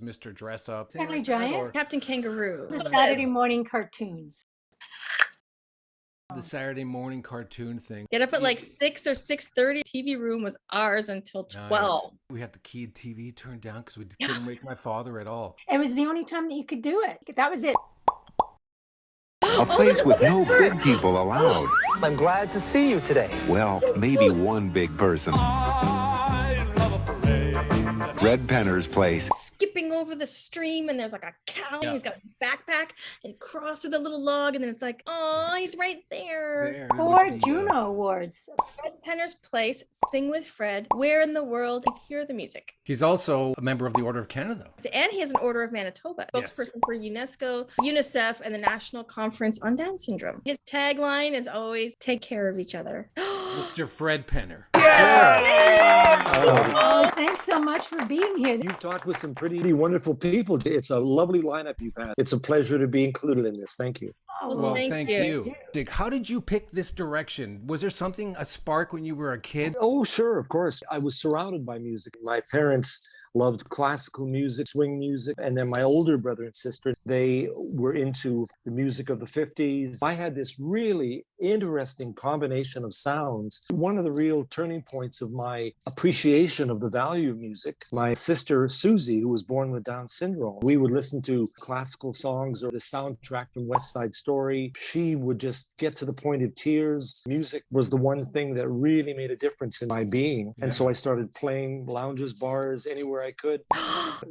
Mr. Dress Up. Friendly Giant? Or Captain Kangaroo. The Saturday morning cartoons. the Saturday morning cartoon thing. Get up at like 6 or 6:30. TV room was ours until 12. Nice. We had the keyed TV turned down because we couldn't wake my father at all. It was the only time that you could do it. That was it. A place with no big people allowed. I'm glad to see you today. Well, maybe one big person. Fred Penner's place. Skipping over the stream, and there's like a cow. And he's got a backpack and cross through the little log, and then it's like, oh, he's right there. Or Juno Awards. Fred Penner's place. Sing with Fred. Where in the world? Hear the music. He's also a member of the Order of Canada. And he has an Order of Manitoba. Spokesperson for UNESCO, UNICEF, and the National Conference on Down Syndrome. His tagline is always take care of each other. Mr. Fred Penner. Oh, thanks so much for being here. You've talked with some pretty wonderful people. It's a lovely lineup you've had. It's a pleasure to be included in this. Thank you. Well, thank you. Dick, how did you pick this direction? Was there a spark when you were a kid? Oh, sure, of course. I was surrounded by music. My parents loved classical music, swing music. And then my older brother and sister, they were into the music of the 50s. I had this really interesting combination of sounds. One of the real turning points of my appreciation of the value of music, my sister Susie, who was born with Down syndrome, we would listen to classical songs or the soundtrack from West Side Story. She would just get to the point of tears. Music was the one thing that really made a difference in my being. And so I started playing lounges, bars, anywhere I could.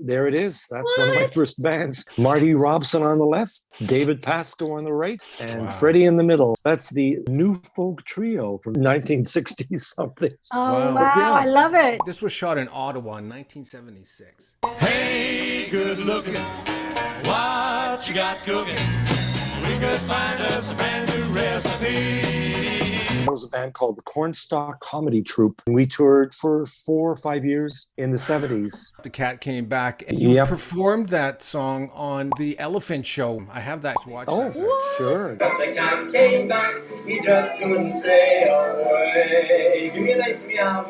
There it is. That's one of my first bands. Marty Robson on the left, David Pascoe on the right, and Freddie in the middle. That's the New Folk Trio from 1960 something. Oh, wow. I love it. This was shot in Ottawa in 1976. Hey, good looking, what you got cooking? We could find us a brand new recipe. There was a band called the Kornstock Comedy Troupe. We toured for 4 or 5 years in the 70s. The Cat came back, and you performed that song on the Elephant Show. I have that watch. Oh, sure. But the cat came back, he just couldn't stay away. Give me a nice meow.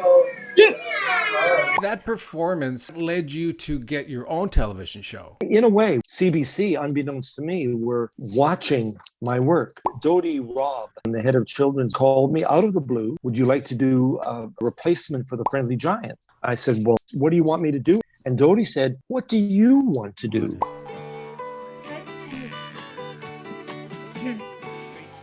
That performance led you to get your own television show. In a way, CBC, unbeknownst to me, were watching my work. Dodie Robb, the head of children's, called me out of the blue. Would you like to do a replacement for the Friendly Giant? I said, well, what do you want me to do? And Dodie said, what do you want to do?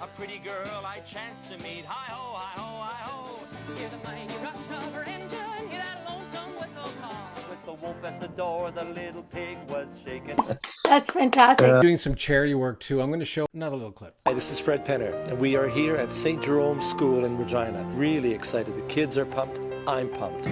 A pretty girl I chanced to meet. Hi-ho, hi-ho, hi-ho. Hear the mighty rock of her engine. Hear that lonesome whistle call. With the wolf at the door, the little pig was shaking. That's fantastic. Doing some charity work too. I'm going to show another little clip. Hi, this is Fred Penner, and we are here at St. Jerome's School in Regina. Really excited. The kids are pumped. I'm pumped.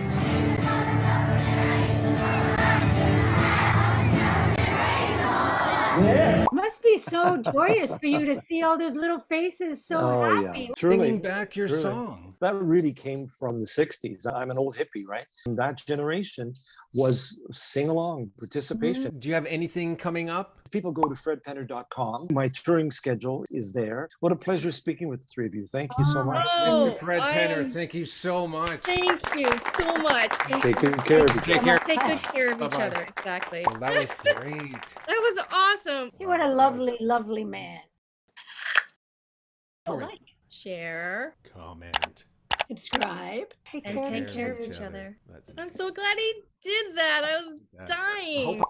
It must be so joyous for you to see all those little faces so happy. Truly. Singing back your song. That really came from the 60s. I'm an old hippie, right? And that generation was sing-along participation. Do you have anything coming up? People go to fredpenner.com. My touring schedule is there. What a pleasure speaking with the three of you. Thank you so much. Mr. Fred Penner, thank you so much. Thank you so much. Take good care of each Take other. care. Take good care of each Bye-bye. other. Exactly. Well, that was great. That was awesome. What a lovely, lovely man. Like, share, Comment. Subscribe. and take care of each other. That's I'm nice. so glad he did that. I was dying.